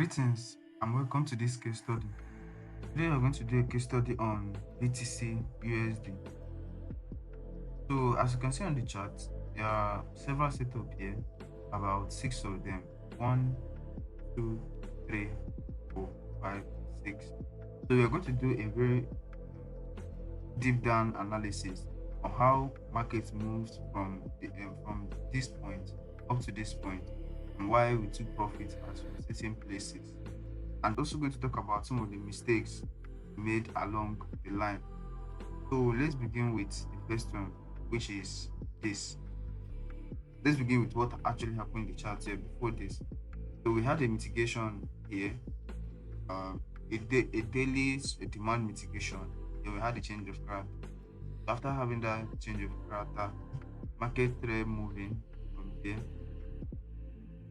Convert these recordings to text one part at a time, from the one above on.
Greetings and welcome to this case study. Today we're going to do a case study on BTCUSD. So as you can see on the chart, there are several setups here, about 6 of them. 1, 2, 3, 4, 5, 6. So we're going to do a very deep down analysis on how market moves from this point up to this point and why we took profit at certain places. And also going to talk about some of the mistakes made along the line. So let's begin with the first one, which is this. Let's begin with what actually happened in the chart here before this. So we had a mitigation here, a daily demand mitigation. Then we had a change of character. After having that change of character, market trend moving from here.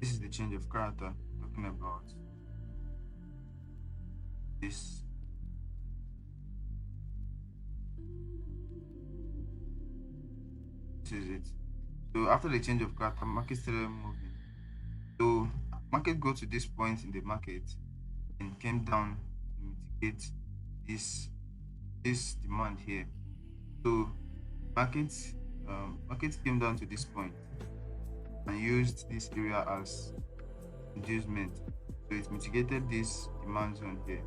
This is the change of character talking about this. This is it. So after the change of character, market started moving. So market got to this point in the market and came down to mitigate this demand here. So market came down to this point and used this area as inducement. So it mitigated this demand zone here.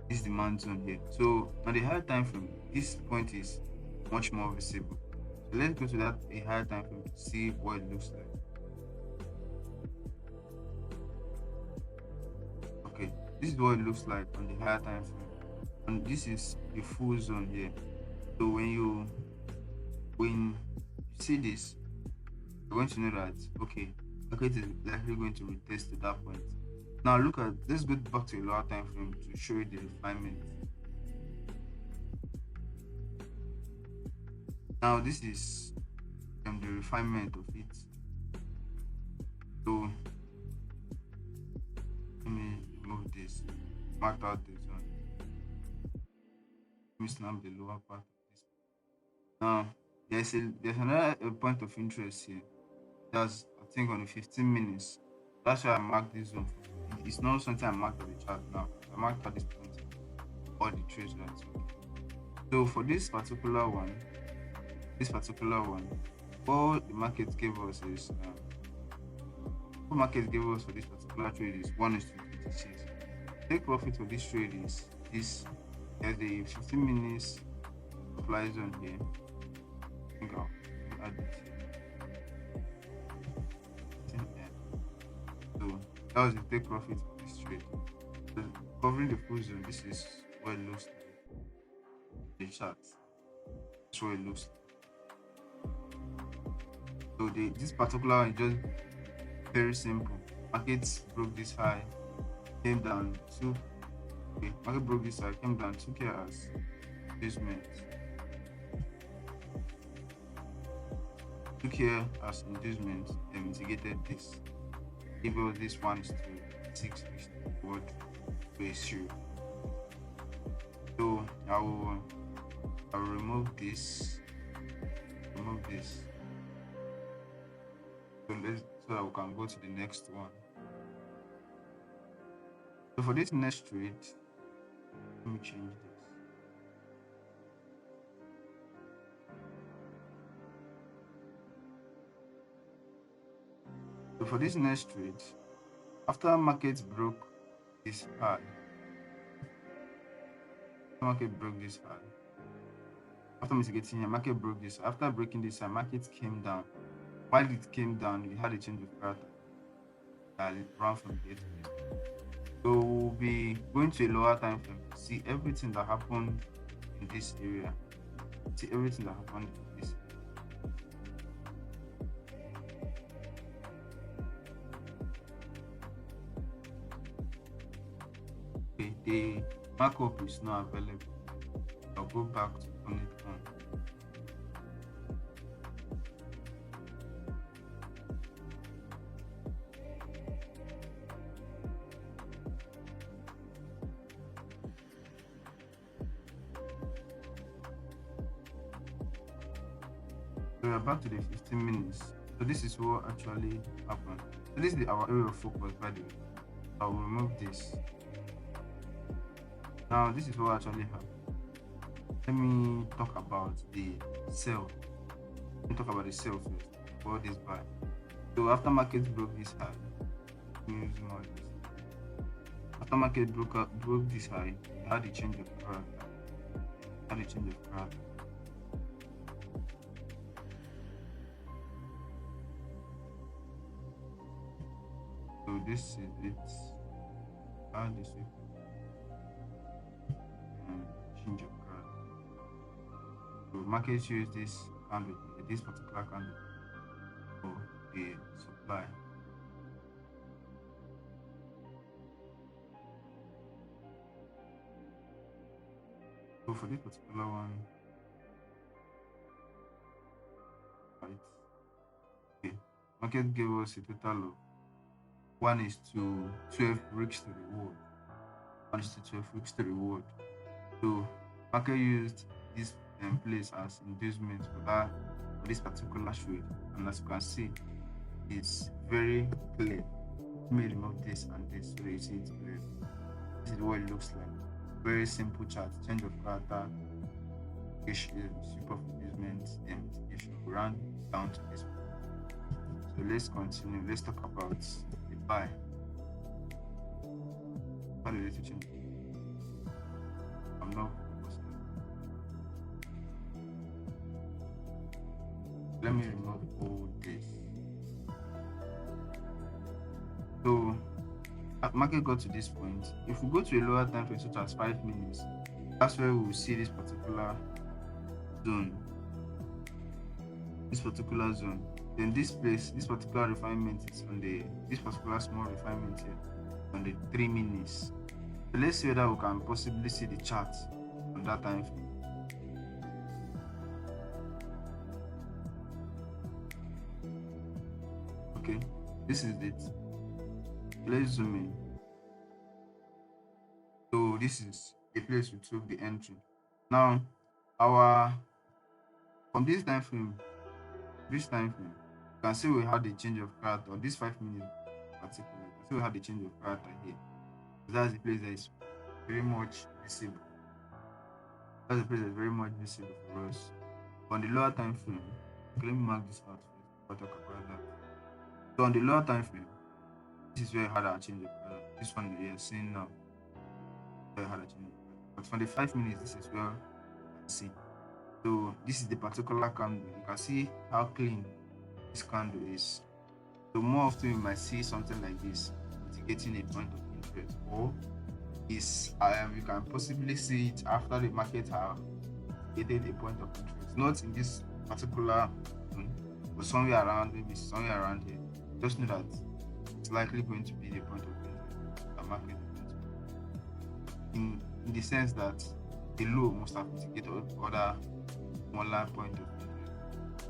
This demand zone here. So on the higher time frame, this point is much more visible. So let's go to that a higher time frame to see what it looks like. Okay, this is what it looks like on the higher time frame, and this is the full zone here. So when you see this, you're going to know that okay, market is likely going to retest to that point. Now let's go back to a lower time frame to show you the refinement. Now this is the refinement of it. So let me remove this, mark out this one. Let me snap the lower part of this. Now there's another point of interest here. That's I think on the 15 minutes. That's why I marked this one. It's not something I marked on the chart now. I marked at this point all the trades that I took. So for this particular one, all the market gave us is what market gave us for this particular trade is 1:26. Take profit for this trade is this. There's the 15 minutes supply zone here. I think I'll add it here. So that was the take profit for this trade. So covering the full zone, this is what it looks like. The chart. That's what it looks like. So this particular one is just very simple. Market broke this high, came down to market broke this high, came down, took care as inducement. Took here as inducement and mitigated this. Even this 1:6 word ratio. So I will remove this. So that we can go to the next one. So for this next trade, let me change this. So for this next trade, after market broke this high, after mitigating here, market broke this. After breaking this high, market came down. While it came down, we had a change of character that ran from here to here. So we'll be going to a lower time frame to see everything that happened in this area. Okay, the markup is not available. I'll go back to Connect on. So we're back to the 15 minutes. So this is what actually happened. So this is our area of focus, by the way. I will remove this. Now this is what actually happened. Let me talk about the sell. Let me talk about the sell first before this buy. So after market broke this high, let me zoom out this. After market broke this high, we had a change of character. So this is it. And this is change of character. So markets use this candle, this particular candle for the supply. So for this particular one, right? Okay. Market gave us a total of 1:12 risks to reward. 1:12 risks to reward. So market used this place as inducement for this particular trade, and as you can see, it's very clear. Let me remove this and this so you see it's clear. This is what it looks like. Very simple chart, change of character, super inducement, and mitigation. Run down to this point. So let's continue. Let's talk about the buy. How did it change? I'm not focusing. Let me remove all this. So market got to this point. If we go to a lower time frame such as 5 minutes, that's where we will see this particular zone. Then this particular refinement is on this particular small refinement here on the 3 minutes. So let's see whether we can possibly see the chart on that time frame. Okay, this is it. Let's zoom in. So this is the place we took the entry. Now from this time frame, you can see we had a change of character. Or this 5 minutes particularly, you can see we had a change of character here. So that's the place that is very much visible. For us. But on the lower time frame, okay, let me mark this out first before I talk about that. So on the lower time frame, this is where I had a change of character. This one you're seeing now, where I had a change of character. But from the 5 minutes, this is where you can see. So this is the particular candle. You can see how clean this candle is. So more often you might see something like this mitigating a point of interest, or you can possibly see it after the market have mitigated a point of interest. Not in this particular one, but somewhere around here. Just know that it's likely going to be the point of interest the market is going to be. In the sense that the low must have mitigated other smaller point of interest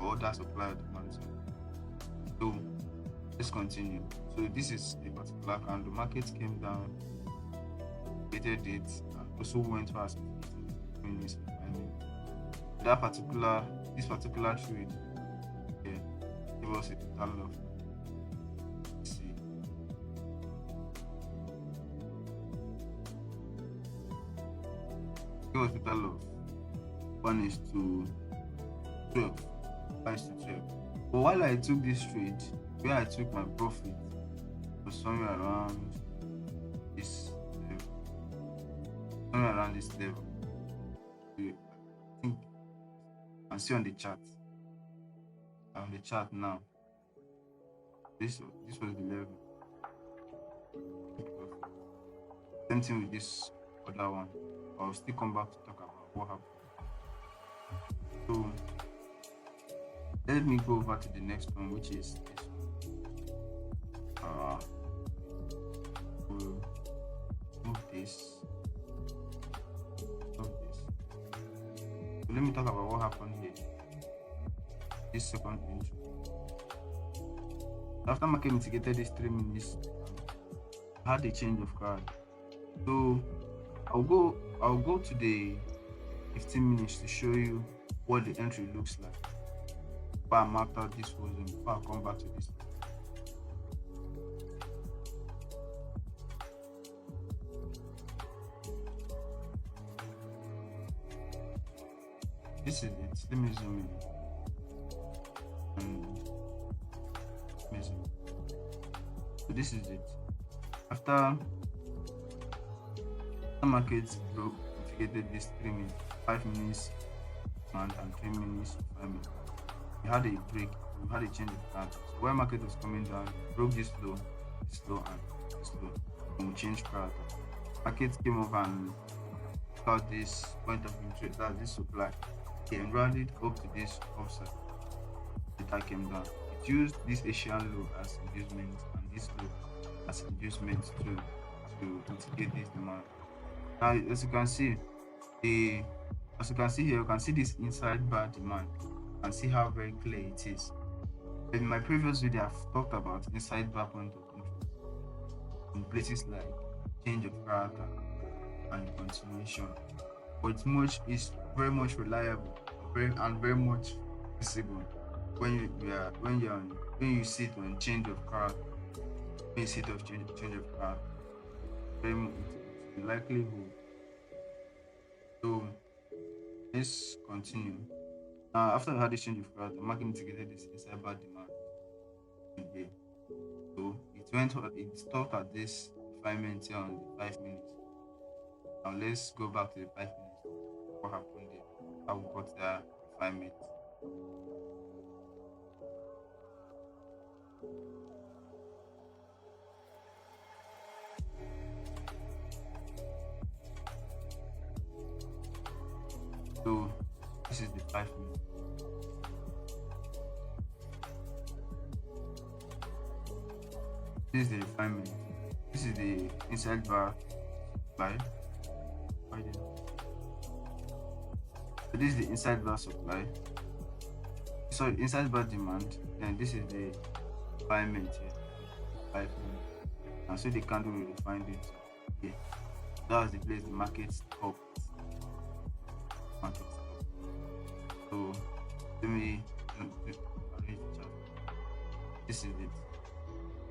or other supply or demand zone. So let's continue. So this is a particular candle. Market came down, created it, and also went fast. This particular trade here gave us a total of, let's see, it was a total of 1:12. But while I took this trade, where I took my profit was somewhere around this level. I think you can see on the chart. Now, this was the level. Same thing with this other one. I'll still come back to talk about what happened. So let me go over to the next one, which is this one. We'll move this. So let me talk about what happened here. This second entry. After market mitigated this 3 minutes, I had a change of card. So I'll go to the 15 minutes to show you what the entry looks like. Before I marked out this whole zone, before I come back to this. this is it. Let me zoom in. And let me zoom. So this is it. After the markets broke, mitigated this 3 minutes, 5 minutes, and 3 minutes, 5 minutes. We had a break. We had a change of pattern. So while market was coming down, it broke this low, and this low, and we changed pattern. Market came over and got this point of interest, that this supply. It rallied up to this upside. It came down. It used this Asian low as inducement and this low as inducement to mitigate this demand. Now, as you can see, as you can see here, you can see this inside bar demand and see how very clear it is. In my previous video, I've talked about inside bar point of interest in places like change of character and continuation, but it's very much reliable, and very much visible when you see it on change of character. When you see it of change of character, very much likelihood. So let's continue. Now, after we had this change of character, market mitigated this inside bar demand here. So it stopped at this refinement here on the 5 minutes. Now let's go back to the 5 minutes. What happened there? How we got the refinement. So this is the 5 minutes. This is the refinement. This is the inside bar supply. So this is the inside bar supply. So inside bar demand. Then this is the refinement here. 5 minutes. And so the candle will refine it here. That's the place the market stopped. So let me arrange the chart. This is it.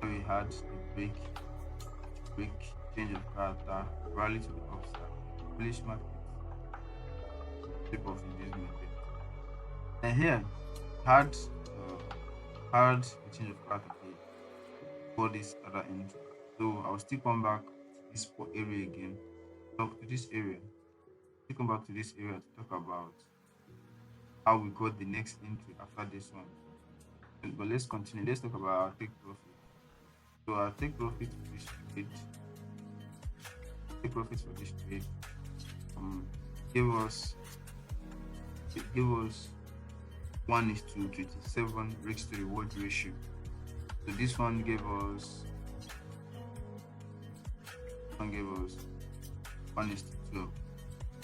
So we had the break, change of character, rally to the upside, bullish market, tip of inducement. And here had a change of character for this other end. So I will still come back to this area again. Talk to this area. Come back to this area to talk about how we got the next entry after this one. But let's continue. Let's talk about our take profit. So our take profit for this trade, gave us 1:27 risk to reward ratio. So this one gave us 1:12.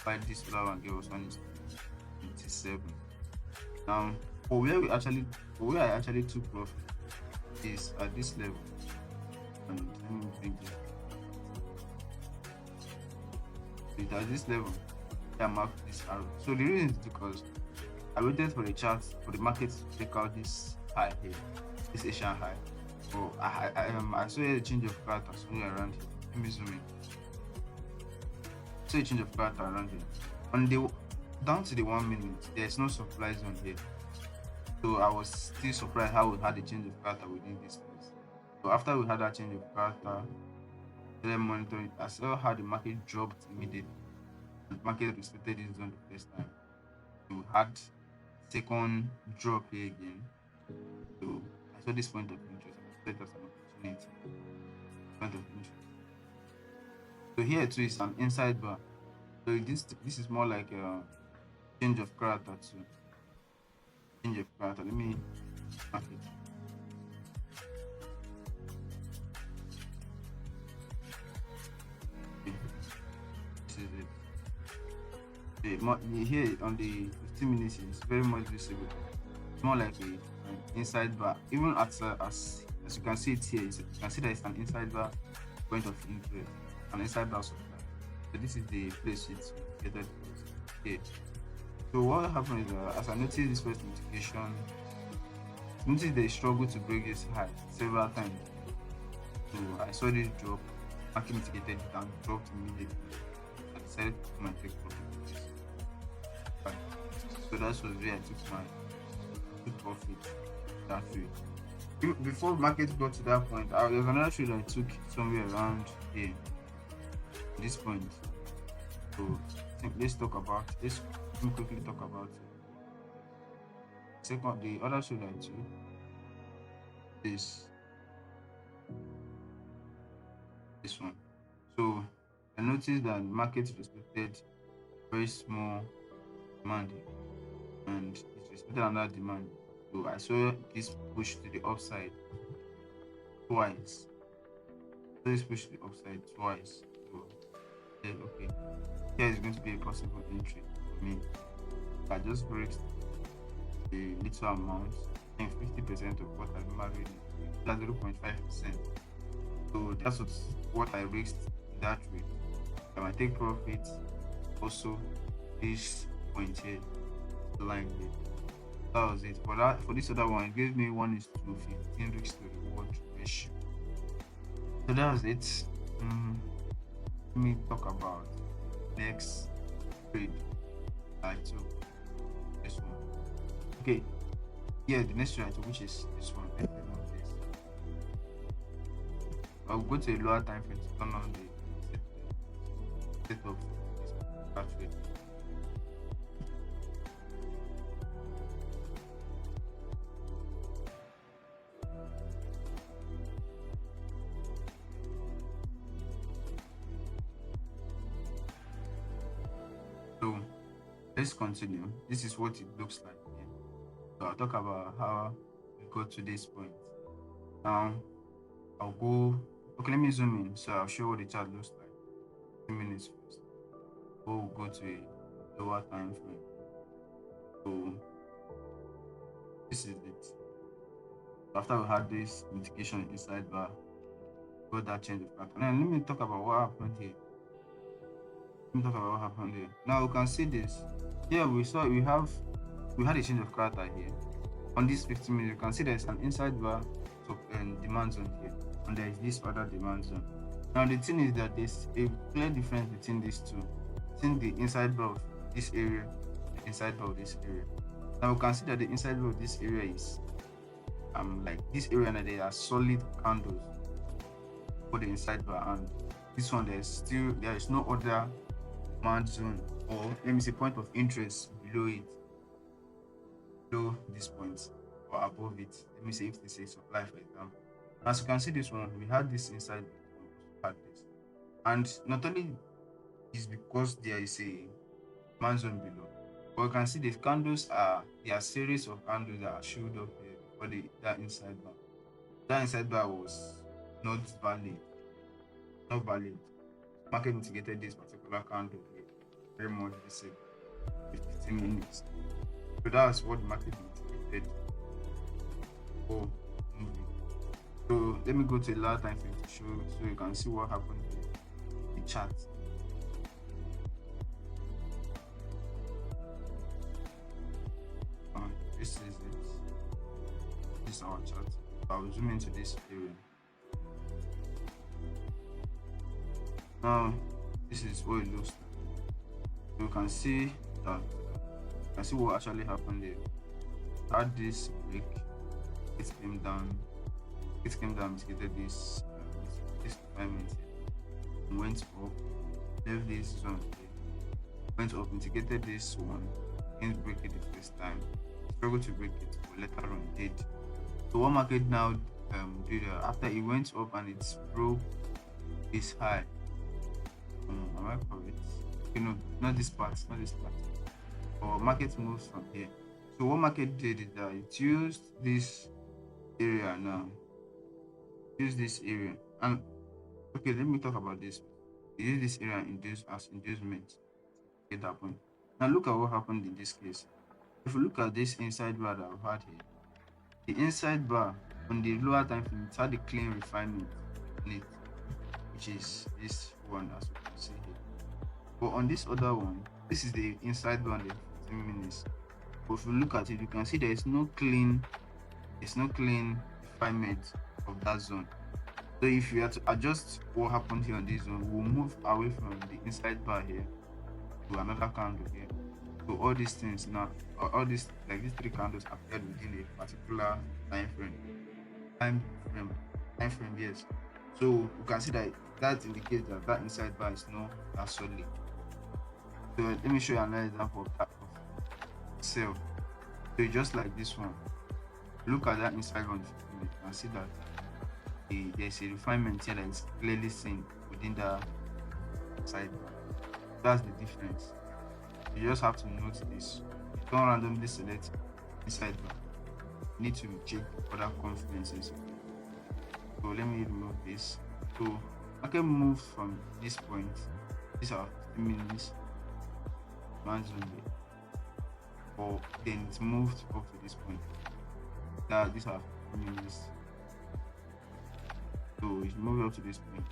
While this other one gave us 1:27. Now, for where I actually took profit is at this level. And let me bring it at this level. I marked this arrow. So the reason is because I waited for the chart for the market to take out this high here, this Asian high. So I saw a change of character somewhere around here. Let me zoom in. So a change of character around here. On the down to the 1 minute, there's no supply zone here. So I was still surprised how we had a change of character within this place. So after we had that change of character, then monitoring, I saw how the market dropped immediately. The market respected this zone the first time. So we had second drop here again. So I saw this point of interest. I expect as an opportunity. Point of interest. So here too is an inside bar. So this is more like a change of character too. Change of character. Let me mark it. Okay. This is it. Here on the 15 minutes is very much visible. It's more like an inside bar. Even as you can see it here, you can see that it's an inside bar point of interest, an inside bar supply. So this is the place it's located here. So what happened is as I noticed this first mitigation, noticed they struggled to break this high several times. So I saw this drop, market mitigated it and dropped immediately. I decided to take profit. So that's was where I took my took profit that way. Before market got to that point, there was another trade I took somewhere around here, this point. So let me quickly talk about it. Second, the other trade I took is this one. So I noticed that market respected very small demand and it respected another demand. So I saw this push to the upside twice. So this push to the upside twice. So I said, okay, here is going to be a possible entry for me. I just risked a little amount, I think 50% of what I normally do, that's 0.5%. So that's what I risked in that trade. I might take profit also this point here, the line here. That was it. For this other one, it gave me 1:15 risk to reward ratio. So that was it. Let me talk about next trade I took. This one. Okay. Yeah, the next trade I took, which is this one. I'll go to a lower time frame to turn on the setup for this trade. So let's continue. This is what it looks like here. So I'll talk about how we got to this point. Now I'll go. Okay, let me zoom in. So I'll show what the chart looks like. 2 minutes first. We'll go to a lower time frame. So this is it. After we had this mitigation inside bar, got that change of pattern. Now let me talk about what happened here. Now we can see this. Here we had a change of character here. On this 15 minutes, you can see there's an inside bar demand zone here, and there is this other demand zone. Now the thing is that there's a clear difference between these two. Between the inside bar of this area, the inside bar of this area. Now we can see that the inside bar of this area is like this area, and there are solid candles for the inside bar, and this one there is no other demand zone, or let me say point of interest below it, below this point or above it. Let me say if this is supply, for example. As you can see, this one we had this inside, had this, and not only is because there is a demand zone below, but you can see the candles are series of candles that are showed up here for that inside bar. That inside bar was not valid. Market mitigated this particular candle here very much visible 15 minutes. So that's what the market mitigated for moving. So let me go to a lower time frame to show so you can see what happened here. The chart. This is it. This is our chart. I'll zoom into this area. Now this is what it looks like. You can see that what actually happened there. Had this break, it came down, mitigated this refinement here, went up, left this zone here, went up, mitigated this one, didn't break it the first time, struggled to break it, but later on did. So what market now did after it went up and it broke this high. Am I correct? Not this part. Or market moves from here. So what market did is that it used this area now. And okay, let me talk about this. It used this area as inducement. Get that point. Now look at what happened in this case. If you look at this inside bar that I've had here, the inside bar on the lower time frame, it had a clean refinement in it, which is this one, as you can see here. But on this other one, this is the inside bar on the 15 minutes. But if you look at it, you can see there is no clean refinement of that zone. So if you have to adjust what happened here on this zone, we'll move away from the inside bar here to another candle here. So So all these things now, all these like these three candles appeared within a particular time frame. Time frame, time frame, yes. So you can see that that indicates that that inside bar is not that solid. So let me show you another example of that of sell. So just like this one, look at that inside one, you can see that there's a refinement here that is clearly seen within the side bar. That's the difference. You just have to note this. You don't randomly select inside bar. You need to check other confluences. So let me remove this. So I can move from this point. These are 15 minutes. Or then it's moved up to this point. That these are 15 minutes. So it's moved up to this point.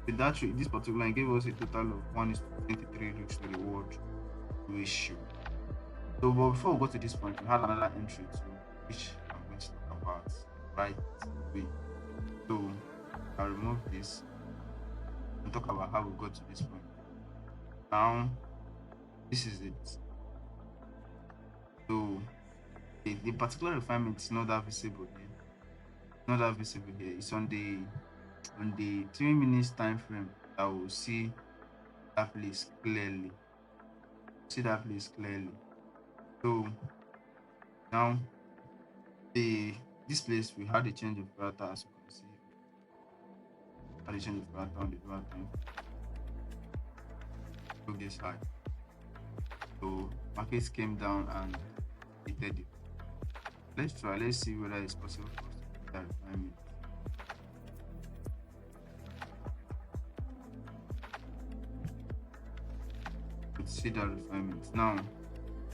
With that, this particular line gave us a total of 1:23 risk to reward ratio. So, but before we go to this point, we had another entry to which I'm going to talk about right away. So I'll remove this and talk about how we got to this point. Now, this is it. So the particular refinement is not that visible here. Not that visible here. It's on the 3 minutes time frame that we'll see that place clearly. See that place clearly. So now this place we had a change of character, as you can see. Had a change of character on the dual time. Took this high. So markets came down and hit it. Let's see whether it's possible for us to get that refinement. See that refinement. Now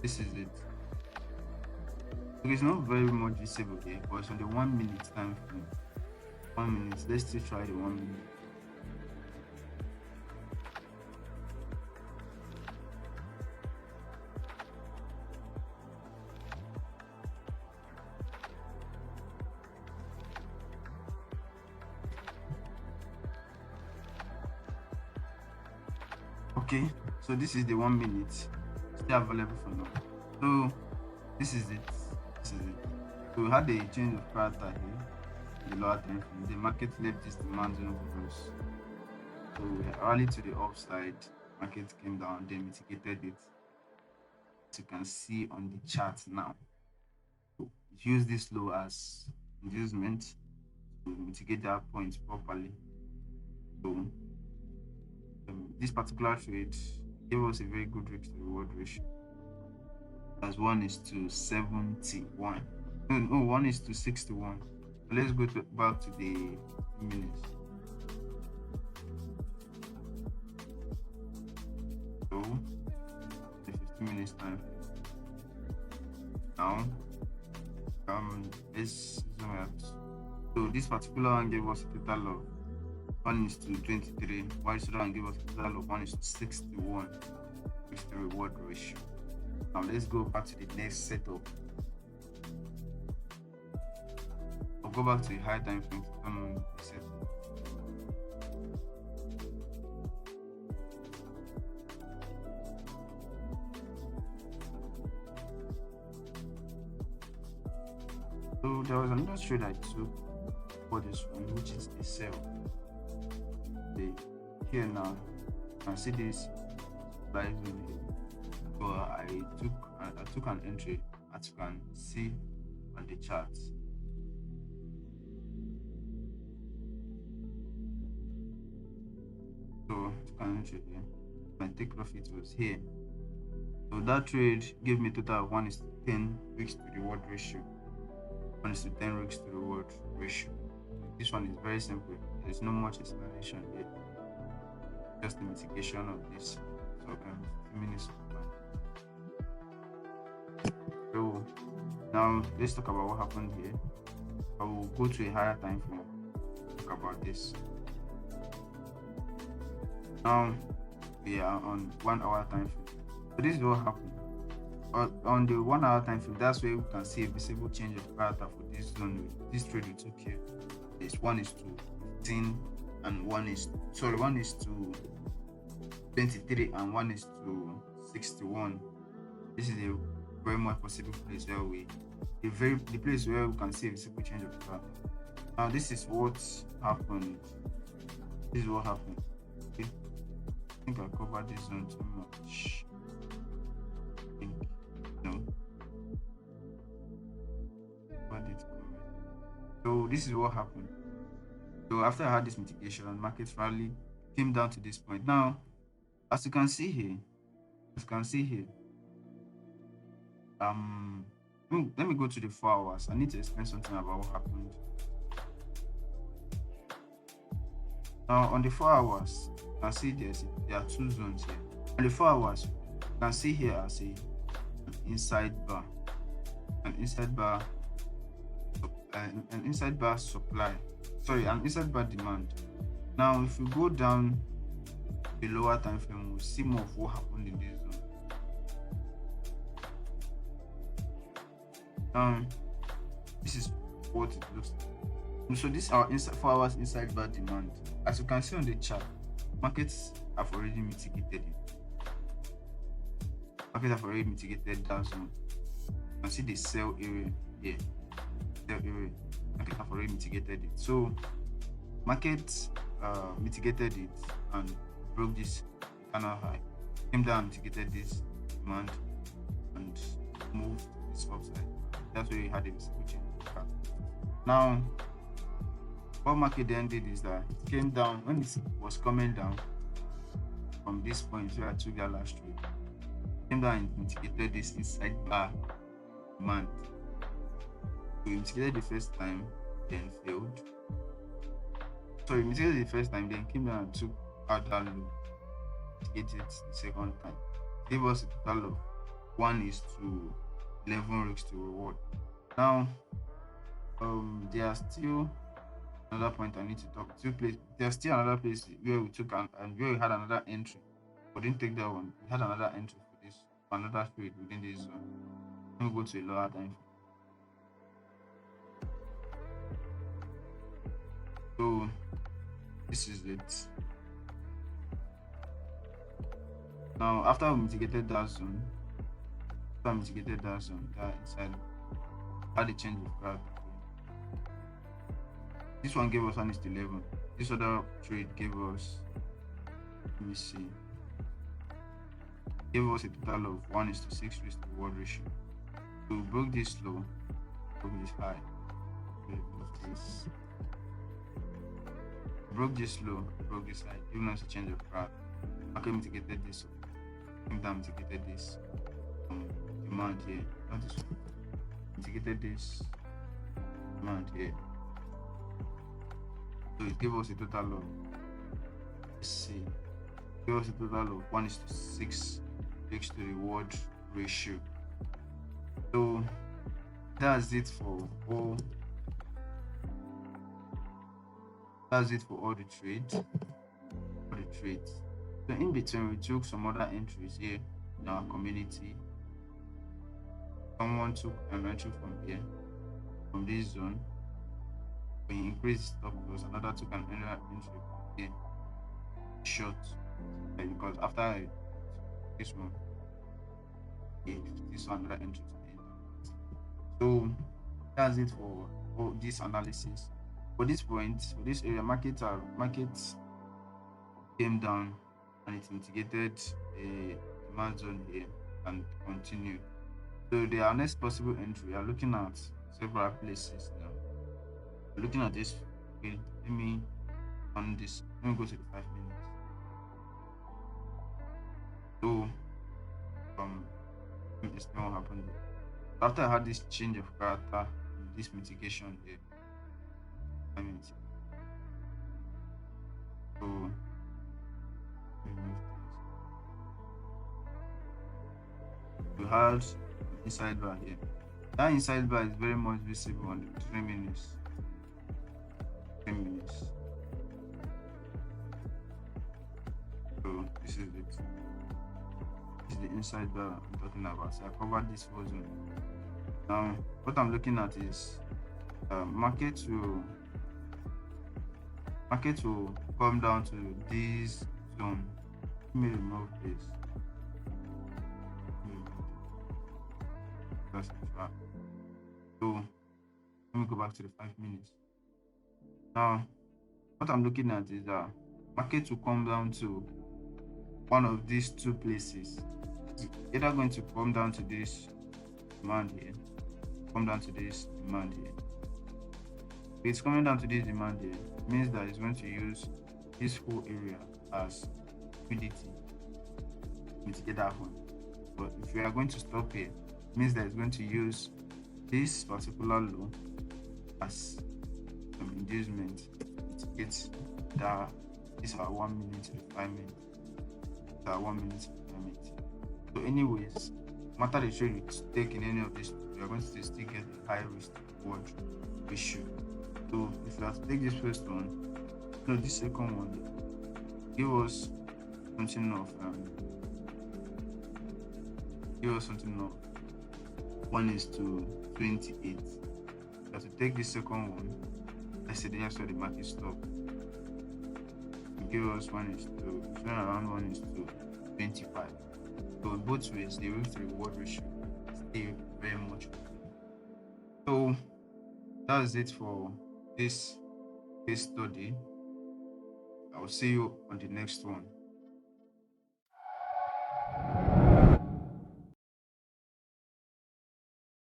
this is it. So it's not very much visible here, but it's on the 1 minute time frame. 1 minute. Let's still try the 1 minute. Okay, so this is the 1 minute still available for now. So this is it. So we had a change of character here, the lower time frame. The market left this demand zone for us. So we rallied to the upside, market came down, then mitigated it. As you can see on the chart now. So use this low as inducement to mitigate that point properly. So this particular trade gave us a very good risk to reward ratio. As 1:71. No, 1:61. So let's go back to the minutes. So the 15 minutes time. Now let's zoom out. So this particular one gave us a total of 1:23, while this one gave us a total of 1:61 with the reward ratio. Now let's go back to the next setup. I'll go back to the high time frame to turn on the setup. So there was another trade I took for this one, which is a sell. Here now, you can see this live in here. So I took an entry, as you can see on the chart. So I took an entry here. My take profit was here. So that trade gave me a total of 1:10 risk to reward ratio. 1:10 risk to reward ratio. This one is very simple. There's no much explanation here. Just the mitigation of this. So 15 minutes. So now let's talk about what happened here. I will go to a higher time frame. Talk about this. Now we are on 1 hour time frame. So this is what happened. On the 1 hour time frame, that's where we can see a visible change of character for this zone. This trade we took here. This 1:15 and 1:23 and 1:61. This is a very much possible place where the place where we can see a visible change of chart. Now this is what happened. This is what happened. Okay. I think I covered this zone too much. I think no. Covered it correct. So this is what happened. So after I had this mitigation, market rally came down to this point. Now, as you can see here, um, let me go to the 4 hours. I need to explain something about what happened. Now, on the 4 hours, you can see there are two zones here. On the 4 hours, you can see here as an inside bar, an inside bar supply. Sorry, an inside bar demand. Now, if we go down the lower time frame, we'll see more of what happened in this zone. This is what it looks like. So this is our 4 hours inside bar demand. As you can see on the chart, markets have already mitigated it. Markets have already mitigated that zone. You can see the sell area here. Sell area. Market have already mitigated it. So market mitigated it and broke this internal high. Came down, mitigated this demand and moved this upside. That's where we had a visible change. Now, what market then did is that it came down when it was coming down from this point where I took that last trade. It came down and mitigated this inside bar demand. So we mitigated the first time, then failed. So we mitigated the first time, then came down and took out that low. Mitigated the second time. Gave us a total of 1:11 risks to reward. Now, there are still another point I need to talk. There's still another place where we took and where we had another entry. We didn't take that one. We had another entry for another trade within this zone. Let me go to a lower time. So this is it. Now after we mitigated that zone, that inside had a change of guard. This one gave us 1:11. This other trade gave us, let me see, gave us a total of 1:6 risk to reward ratio. So we broke this low, broke this high, broke this low, broke this high, giving us a change of guard. Market mitigated this, came down, mitigated this demand here, not this one. Mitigated this demand here. So it gave us a total of, let's see, it gave us a total of 1:6 risk to reward ratio. So that's it for all. That's it for all the trades. So in between, we took some other entries here in our community. Someone took an entry from here, from this zone. We increased stop loss. Another took an entry from here, short, because after this one, this one another entry to the end. So that's it for all this analysis. For this point, for this area, markets came down and it mitigated a demand zone here and continued. So our next possible entry, we are looking at several places now. We're looking at this. Okay, let me go to the 5 minutes. So let me explain what happened here. After I had this change of character, this mitigation here, so we had inside bar here. That inside bar is very much visible on the 3 minutes. So this is it. This is the inside bar I'm talking about. So I covered this whole zone. Now what I'm looking at is market will come down to this zone. Let me remove this. That's it. So let me go back to the 5 minutes. Now, what I'm looking at is that market will come down to one of these two places. It's either going to come down to this demand here, come down to this demand here. If it's coming down to this demand here, it means that it's going to use this whole area as liquidity, mitigate that one. But if we are going to stop here, it means that it's going to use this particular low as some inducement to mitigate that this our 1 minute refinement. Our 1 minute refinement. So, anyways, no matter the trade you take in any of these, you are going to still get a high risk reward ratio. So, if you have to take this first one, no, this second one, give us something of 1:28. You have to take this second one. Let's say that's where the market stop. Give us 1:2, around 1:25. So in both ways, the risk to reward ratio is still very much. So that's it for this case study. I will see you on the next one.